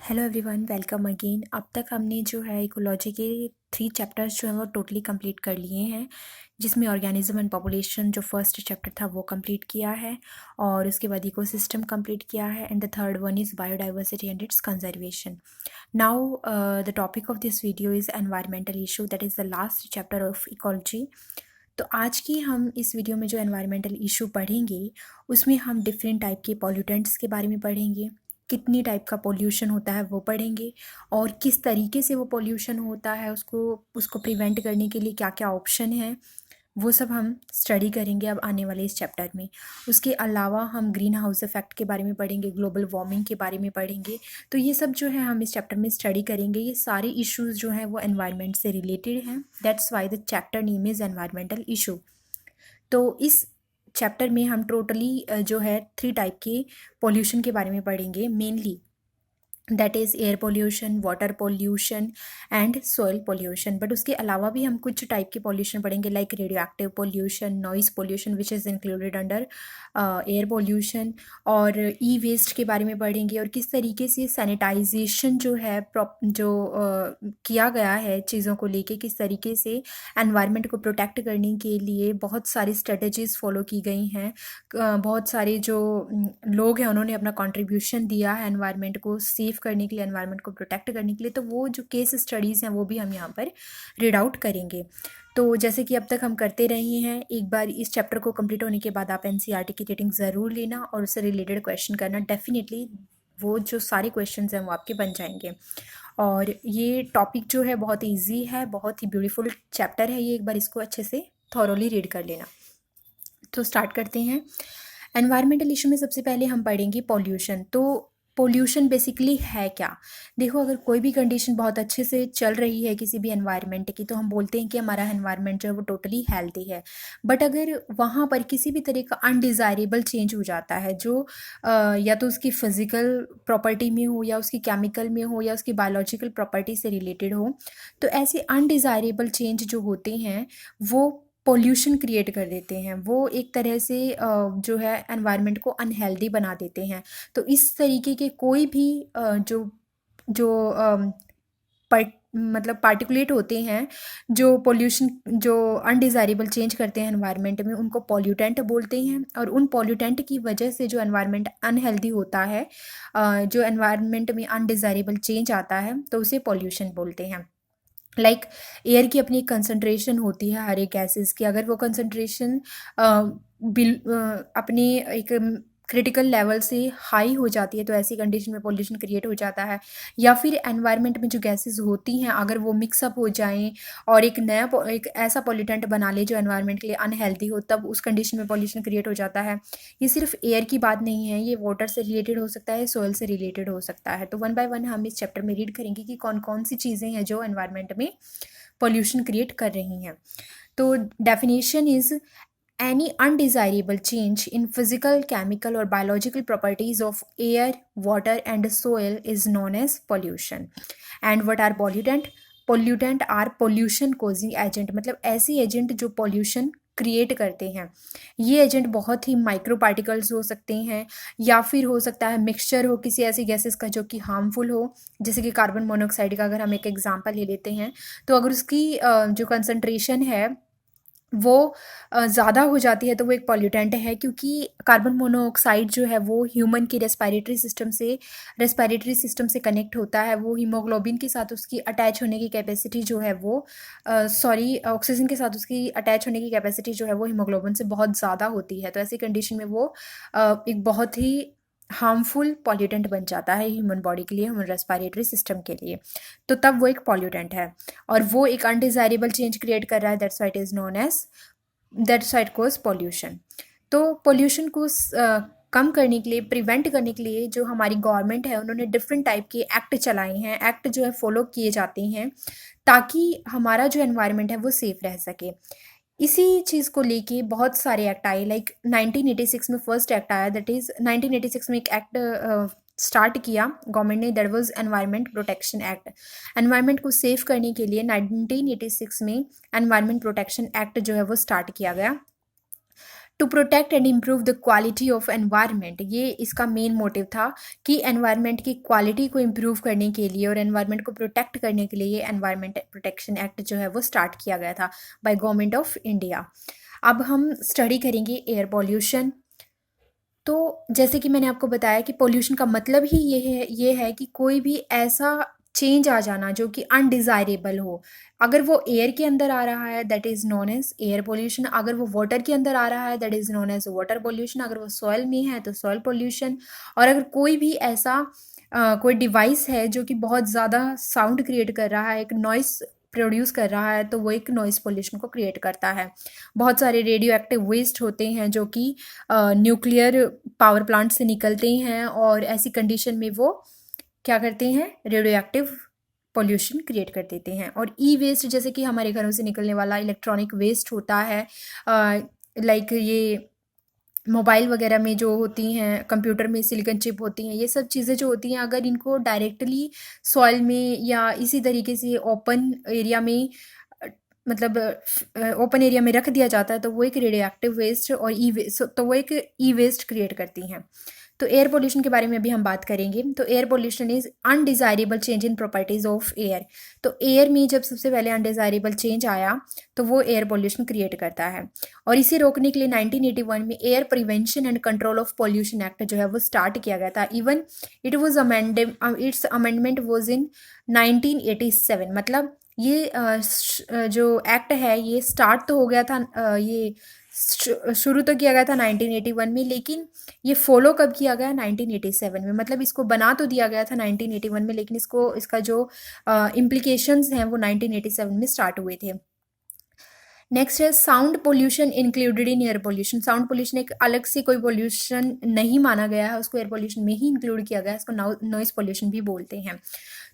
Hello everyone, welcome again. अब तक हमने जो है इकोलॉजी के 3 चैप्टर्स जो हैं वो टोटली कंप्लीट कर लिए हैं, जिसमें ऑर्गेनिज्म एंड पॉपुलेशन जो फर्स्ट चैप्टर था वो कंप्लीट किया है और उसके बाद इकोसिस्टम कंप्लीट किया है and the third one is biodiversity and it's conservation. Now the topic of this video is environmental issue, that is the last chapter of ecology. तो आज की हम इस वीडियो में जो एनवायरमेंटल इशू पढ़ेंगे उसमें हम डिफरेंट टाइप के पॉल्यूटेंट्स के बारे में पढ़ेंगे, कितनी टाइप का पोल्यूशन होता है वो पढ़ेंगे और किस तरीके से वो पोल्यूशन होता है, उसको प्रिवेंट करने के लिए क्या क्या ऑप्शन है वो सब हम स्टडी करेंगे अब आने वाले इस चैप्टर में। उसके अलावा हम ग्रीन हाउस इफेक्ट के बारे में पढ़ेंगे, ग्लोबल वार्मिंग के बारे में पढ़ेंगे। तो ये सब जो है हम इस चैप्टर में स्टडी करेंगे। ये सारे इश्यूज़ जो हैं वो एनवायरनमेंट से रिलेटेड हैं, that's why the chapter name is environmental issue. तो इस चैप्टर में हम टोटली जो है 3 टाइप के पोल्यूशन के बारे में पढ़ेंगे mainly, that is air pollution, water pollution and soil pollution. But उसके अलावा भी हम कुछ टाइप के पोल्यूशन पढ़ेंगे like radio active pollution, noise pollution which is included under air pollution, और ई वेस्ट के बारे में पढ़ेंगे और किस तरीके से सैनिटाइजेशन जो है किया गया है चीज़ों को लेके, किस तरीके से एनवायरनमेंट को प्रोटेक्ट करने के लिए बहुत सारी स्ट्रेटजीज़ फॉलो की गई हैं। बहुत सारे जो लोग हैं उन्होंने अपना कंट्रीब्यूशन दिया है एनवायरनमेंट को सेव करने के लिए, एनवायरनमेंट को प्रोटेक्ट करने के लिए। तो वो जो केस स्टडीज़ हैं वो भी हम यहाँ पर रीड आउट करेंगे। तो जैसे कि अब तक हम करते रहे हैं, एक बार इस चैप्टर को कंप्लीट होने के बाद आप एनसीईआरटी की रीडिंग ज़रूर लेना और उससे रिलेटेड क्वेश्चन करना। डेफिनेटली वो जो सारे क्वेश्चंस हैं वो आपके बन जाएंगे। और ये टॉपिक जो है बहुत ईजी है, बहुत ही ब्यूटीफुल चैप्टर है ये, एक बार इसको अच्छे से थॉरोली रीड कर लेना। तो स्टार्ट करते हैं। एनवायरमेंटल इशू में सबसे पहले हम पढ़ेंगे पॉल्यूशन। तो पॉल्यूशन बेसिकली है क्या? देखो, अगर कोई भी कंडीशन बहुत अच्छे से चल रही है किसी भी एनवायरनमेंट की, तो हम बोलते हैं कि हमारा एनवायरनमेंट जो है वो टोटली हेल्दी है। बट अगर वहाँ पर किसी भी तरह का अनडिज़ायरेबल चेंज हो जाता है, जो या तो उसकी फिज़िकल प्रॉपर्टी में हो, या उसकी केमिकल में हो, या उसकी बायोलॉजिकल प्रॉपर्टी से रिलेटेड हो, तो ऐसे अनडिज़ायरेबल चेंज जो होते हैं वो पोल्यूशन क्रिएट कर देते हैं। वो एक तरह से जो है एनवायरनमेंट को अनहेल्दी बना देते हैं। तो इस तरीके के कोई भी जो जो मतलब पार्टिकुलेट होते हैं, जो पोल्यूशन, जो अनडिज़ायरेबल चेंज करते हैं एनवायरनमेंट में, उनको पॉल्यूटेंट बोलते हैं। और उन पॉल्यूटेंट की वजह से जो एनवायरनमेंट अनहेल्दी होता है, जो एनवायरनमेंट में अनडिज़ायरेबल चेंज आता है, तो उसे पॉल्यूशन बोलते हैं। लाइक एयर की अपनी एक कंसंट्रेशन होती है हर एक गैसेस की, अगर वो कंसंट्रेशन अपनी एक क्रिटिकल लेवल से हाई हो जाती है तो ऐसी कंडीशन में पोल्यूशन क्रिएट हो जाता है। या फिर एनवायरनमेंट में जो गैसेस होती हैं अगर वो मिक्सअप हो जाएं और एक ऐसा पॉल्यूटेंट बना ले जो एनवायरनमेंट के लिए अनहेल्दी हो, तब उस कंडीशन में पोल्यूशन क्रिएट हो जाता है। ये सिर्फ एयर की बात नहीं है, ये वाटर से रिलेटेड हो सकता है, सॉइल से रिलेटेड हो सकता है। तो वन बाय वन हम इस चैप्टर में रीड करेंगे कि कौन कौन सी चीज़ें हैं जो एनवायरनमेंट में पोल्यूशन क्रिएट कर रही हैं। तो definition is any undesirable change in physical, chemical or biological properties of air, water and soil is known as pollution. And what are pollutant? Pollutant are pollution causing agent, मतलब ऐसे agent जो pollution create करते हैं। ये agent बहुत ही micro particles हो सकते हैं, या फिर हो सकता है मिक्सचर हो किसी ऐसी गैसेस का जो कि हार्मफुल हो, जैसे कि कार्बन मोनोऑक्साइड का अगर हम एक एग्जांपल ले लेते हैं, तो अगर उसकी जो कंसंट्रेशन है वो ज़्यादा हो जाती है तो वो एक पॉल्यूटेंट है, क्योंकि कार्बन मोनोऑक्साइड जो है वो ह्यूमन की रेस्पिरेटरी सिस्टम से कनेक्ट होता है। वो हीमोग्लोबिन के साथ उसकी अटैच होने की कैपेसिटी जो है वो ऑक्सीजन के साथ उसकी अटैच होने की कैपेसिटी जो है वो हीमोग्लोबिन से बहुत ज़्यादा होती है। तो ऐसी कंडीशन में वो एक बहुत ही हार्मफुल पॉल्यूटेंट बन जाता है ह्यूमन बॉडी के लिए, ह्यूमन रेस्पिरेटरी सिस्टम के लिए। तो तब वो एक पॉल्यूटेंट है और वो एक अनडिज़ायरेबल चेंज क्रिएट कर रहा है, that's why it is known as, that's why it cause pollution. तो पॉल्यूशन को कम करने के लिए, प्रिवेंट करने के लिए जो हमारी गवर्नमेंट है उन्होंने डिफरेंट टाइप के एक्ट चलाए हैं। एक्ट जो है फॉलो किए जाते हैं ताकि हमारा जो एनवायरनमेंट है वो सेफ रह सके। इसी चीज़ को लेके बहुत सारे एक्ट आए, लाइक 1986 में फर्स्ट एक्ट आया, दैट इज़ 1986 में एक एक्ट स्टार्ट किया गवर्नमेंट ने, that was environment protection act. Environment को सेव करने के लिए 1986 में एनवायरनमेंट प्रोटेक्शन एक्ट जो है वो स्टार्ट किया गया। To protect and improve the quality of environment, ये इसका मेन मोटिव था कि एनवायरनमेंट की क्वालिटी को इम्प्रूव करने के लिए और एनवायरनमेंट को प्रोटेक्ट करने के लिए ये एनवायरनमेंट प्रोटेक्शन एक्ट जो है वो स्टार्ट किया गया था बाय गवर्नमेंट ऑफ इंडिया। अब हम स्टडी करेंगे एयर पॉल्यूशन। तो जैसे कि मैंने आपको बताया कि पॉल्यूशन का मतलब ही ये है कि कोई भी ऐसा चेंज आ जाना जो कि अनडिज़ायरेबल हो। अगर वो एयर के अंदर आ रहा है that is known as air pollution, अगर वो वाटर के अंदर आ रहा है that is known as water pollution, अगर वो सॉइल में है तो सॉइल पोल्यूशन, और अगर कोई भी ऐसा कोई डिवाइस है जो कि बहुत ज़्यादा साउंड क्रिएट कर रहा है, एक नॉइस प्रोड्यूस कर रहा है, तो वो एक नॉइस पोल्यूशन को क्रिएट करता है। बहुत सारे रेडियो एक्टिव वेस्ट होते हैं जो कि न्यूक्लियर पावर प्लांट से निकलते हैं और ऐसी कंडीशन में वो क्या करते हैं, रेडियो एक्टिव पोल्यूशन क्रिएट कर देते हैं। और ई वेस्ट जैसे कि हमारे घरों से निकलने वाला इलेक्ट्रॉनिक वेस्ट होता है, लाइक ये मोबाइल वगैरह में जो होती हैं, कंप्यूटर में सिलिकॉन चिप होती हैं, ये सब चीज़ें जो होती हैं अगर इनको डायरेक्टली सॉइल में या इसी तरीके से ओपन एरिया में मतलब ओपन एरिया में रख दिया जाता है तो वो एक रेडियो एक्टिव वेस्ट और ई वेस्ट, तो वो एक ई वेस्ट क्रिएट करती हैं। तो एयर पोल्यूशन के बारे में भी हम बात करेंगे। तो air pollution is undesirable change in properties of air. तो एयर में जब सबसे पहले अनडिज़ायरेबल चेंज आया तो वो एयर पोल्यूशन क्रिएट करता है। और इसे रोकने के लिए 1981 में air prevention and control of pollution act जो है वो स्टार्ट किया गया था। Even it was amended, it's amendment was in 1987। मतलब ये जो एक्ट है ये स्टार्ट तो हो गया था, ये शुरू तो किया गया था 1981 में, लेकिन ये फॉलो कब किया गया, 1987 में। मतलब इसको बना तो दिया गया था 1981 में, लेकिन इसका जो इम्प्लीकेशंस हैं वो 1987 में स्टार्ट हुए थे। नेक्स्ट है sound pollution included in air pollution. Sound pollution एक अलग से कोई पोल्यूशन नहीं माना गया है, उसको एयर पोल्यूशन में ही इंक्लूड किया गया है, इसको नॉइस पोल्यूशन भी बोलते हैं।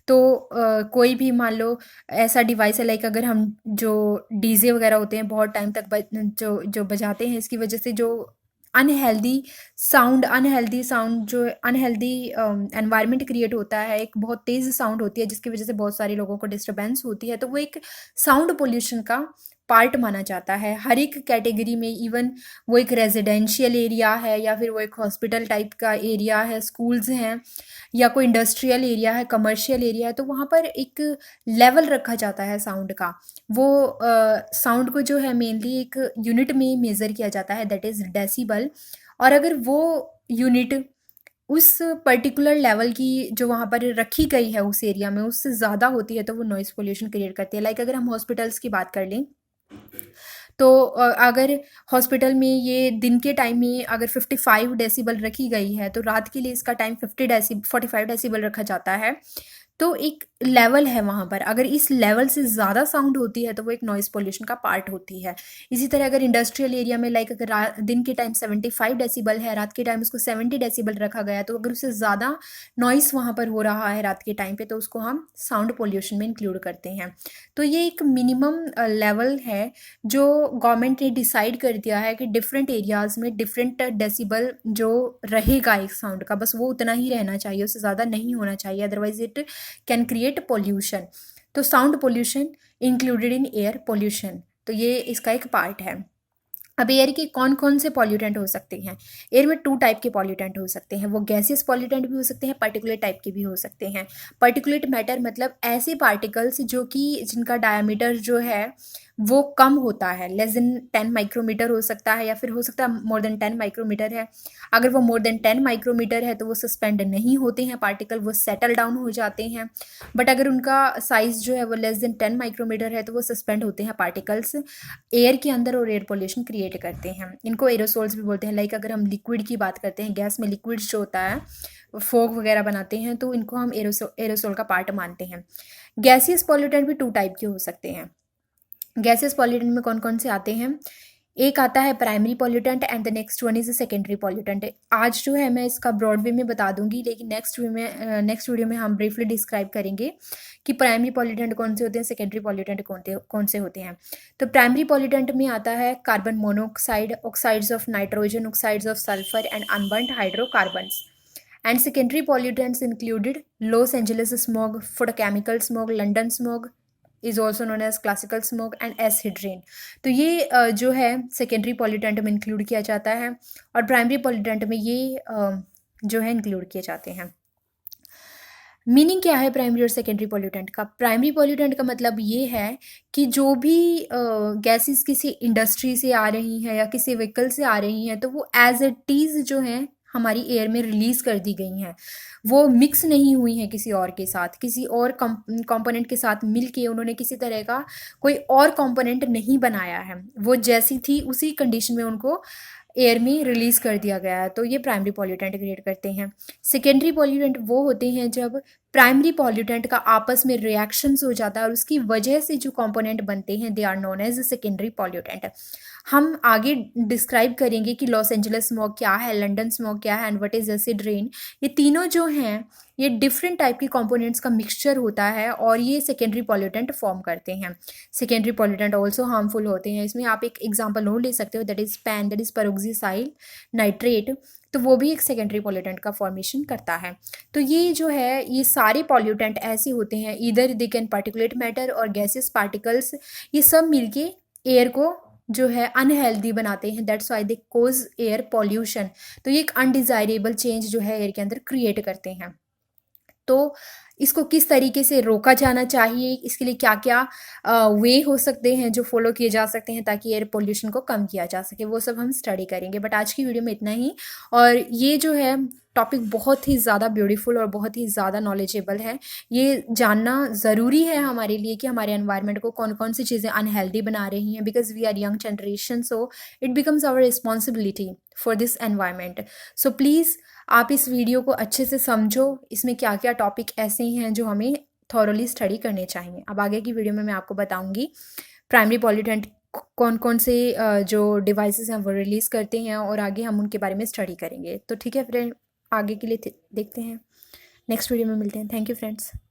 तो कोई भी मान लो ऐसा डिवाइस है, लाइक अगर हम जो डीजे वगैरह होते हैं बहुत टाइम तक जो बजाते हैं, इसकी वजह से जो अनहेल्दी साउंड जो अनहेल्दी एनवायरनमेंट क्रिएट होता है, एक बहुत तेज़ साउंड होती है जिसकी वजह से बहुत सारे लोगों को डिस्टर्बेंस होती है, तो वो एक साउंड पोल्यूशन का पार्ट माना जाता है हर एक कैटेगरी में। इवन वो एक रेजिडेंशियल एरिया है या फिर वो एक हॉस्पिटल टाइप का एरिया है, स्कूल्स हैं, या कोई इंडस्ट्रियल एरिया है, कमर्शियल एरिया है, तो वहाँ पर एक लेवल रखा जाता है साउंड का। वो साउंड को जो है मेनली एक यूनिट में मेज़र किया जाता है दैट इज़ डेसिबल। और अगर वो यूनिट उस पर्टिकुलर लेवल की जो वहाँ पर रखी गई है उस एरिया में उससे ज़्यादा होती है तो वो नॉइस पोल्यूशन क्रिएट करती है। लाइक अगर हम हॉस्पिटल्स की बात कर लें तो अगर हॉस्पिटल में ये दिन के टाइम में अगर 55 डेसिबल रखी गई है तो रात के लिए इसका टाइम 45 डेसिबल रखा जाता है। तो एक लेवल है वहाँ पर, अगर इस लेवल से ज़्यादा साउंड होती है तो वो एक नॉइज़ पोल्यूशन का पार्ट होती है। इसी तरह अगर इंडस्ट्रियल एरिया में लाइक अगर दिन के टाइम 75 डेसिबल है, रात के टाइम उसको 70 डेसिबल रखा गया, तो अगर उससे ज़्यादा नॉइस वहाँ पर हो रहा है रात के टाइम पे तो उसको हम साउंड पोल्यूशन में इंक्लूड करते हैं। तो ये एक मिनिमम लेवल है जो गवर्नमेंट ने डिसाइड कर दिया है कि डिफरेंट एरियाज़ में डिफरेंट डेसिबल जो रहेगा एक साउंड का, बस वो उतना ही रहना चाहिए, उससे ज़्यादा नहीं होना चाहिए, otherwise it can create pollution. तो sound pollution included in air pollution, तो ये इसका एक पार्ट है। अब एयर के कौन कौन से पॉल्यूटेंट हो सकते हैं? एयर में 2 टाइप के पॉल्यूटेंट हो सकते हैं, वो गैसियस पॉल्यूटेंट भी हो सकते हैं, पार्टिकुलेट टाइप के भी हो सकते हैं। पार्टिकुलेट मैटर मतलब ऐसे पार्टिकल्स जो कि जिनका डायमीटर जो है वो कम होता है, लेस देन 10 माइक्रोमीटर हो सकता है या फिर हो सकता है मोर देन 10 माइक्रोमीटर है। अगर वो मोर देन 10 माइक्रोमीटर है तो वो सस्पेंड नहीं होते हैं पार्टिकल, वो सेटल डाउन हो जाते हैं। बट अगर उनका साइज़ जो है वो लेस देन 10 माइक्रोमीटर है तो वो सस्पेंड होते हैं पार्टिकल्स एयर के अंदर और एयर पोल्यूशन क्रिएट करते हैं। इनको एरोसोल्स भी बोलते हैं। लाइक अगर हम लिक्विड की बात करते हैं, गैस में लिक्विड्स जो होता है फोग वगैरह बनाते हैं तो इनको हम एरोसोल का पार्ट मानते हैं। गैसियस पॉल्यूटेंट भी 2 टाइप के हो सकते हैं। गैसेस पॉल्यूटेंट में कौन कौन से आते हैं? एक आता है primary pollutant and the next one is secondary pollutant. आज जो है मैं इसका ब्रॉड वे में बता दूंगी, लेकिन नेक्स्ट वीडियो में हम ब्रीफली डिस्क्राइब करेंगे कि प्राइमरी पॉल्यूटेंट कौन से होते हैं, सेकेंडरी पॉल्यूटेंट कौन से होते हैं। तो प्राइमरी पॉल्यूटेंट में आता है carbon monoxide, oxides of nitrogen, oxides of sulphur and unburned hydrocarbons. And secondary pollutants included Los Angeles smog, photochemical smog, London smog, is also known as classical smoke and acid rain. तो ये जो है secondary pollutant में include किया जाता है और primary pollutant में ये जो है इंक्लूड किए जाते हैं। मीनिंग क्या है प्राइमरी और सेकेंडरी पॉल्यूटेंट का? प्राइमरी पॉल्यूटेंट का मतलब ये है कि जो भी गैसेस किसी इंडस्ट्री से आ रही हैं या किसी व्हीकल से आ रही हैं तो वो एज इट इज़ जो हैं हमारी एयर में रिलीज़ कर दी गई हैं, वो मिक्स नहीं हुई हैं किसी और के साथ, किसी और कंपोनेंट के साथ मिल के उन्होंने किसी तरह का कोई और कंपोनेंट नहीं बनाया है, वो जैसी थी उसी कंडीशन में उनको एयर में रिलीज़ कर दिया गया है, तो ये प्राइमरी पॉल्यूटेंट क्रिएट करते हैं। सेकेंडरी पॉल्यूटेंट वो होते हैं जब प्राइमरी पॉल्यूटेंट का आपस में रिएक्शंस हो जाता है और उसकी वजह से जो कंपोनेंट बनते हैं they are known as secondary pollutant. हम आगे डिस्क्राइब करेंगे कि लॉस एंजलिस स्मॉग क्या है, लंदन स्मॉग क्या है and what is acid rain. ये तीनों जो हैं ये डिफरेंट टाइप की कंपोनेंट्स का मिक्सचर होता है और ये सेकेंडरी पॉल्यूटेंट फॉर्म करते हैं। सेकेंडरी पॉल्यूटेंट ऑल्सो हार्मफुल होते हैं। इसमें आप एक एग्जांपल और ले सकते हो, that is PAN, that is peroxyacyl nitrate, तो वो भी एक सेकेंडरी पॉल्यूटेंट का फॉर्मेशन करता है। तो ये जो है ये सारे पॉल्यूटेंट ऐसे होते हैं, इधर दे कैन पार्टिकुलेट मैटर और गैसेस पार्टिकल्स, ये सब मिलके एयर को जो है अनहेल्दी बनाते हैं, that's why they cause air pollution. तो ये एक अनडिजायरेबल चेंज जो है एयर के अंदर क्रिएट करते हैं। तो इसको किस तरीके से रोका जाना चाहिए, इसके लिए क्या क्या वे हो सकते हैं जो फॉलो किए जा सकते हैं ताकि एयर पोल्यूशन को कम किया जा सके, वो सब हम स्टडी करेंगे। बट आज की वीडियो में इतना ही। और ये जो है टॉपिक बहुत ही ज़्यादा ब्यूटीफुल और बहुत ही ज़्यादा नॉलेजेबल है। ये जानना ज़रूरी है हमारे लिए कि हमारे एनवायरनमेंट को कौन कौन सी चीज़ें अनहेल्दी बना रही हैं, because we are young generation, so it becomes our responsibility for this environment. So please आप इस वीडियो को अच्छे से समझो, इसमें क्या क्या टॉपिक ऐसे हैं जो हमें थॉरली स्टडी करने चाहिए। अब आगे की वीडियो में मैं आपको बताऊंगी प्राइमरी पॉल्यूटेंट कौन कौन से जो डिवाइसेस हैं वो रिलीज़ करते हैं और आगे हम उनके बारे में स्टडी करेंगे। तो ठीक है फ्रेंड, आगे के लिए देखते हैं, नेक्स्ट वीडियो में मिलते हैं। Thank you friends.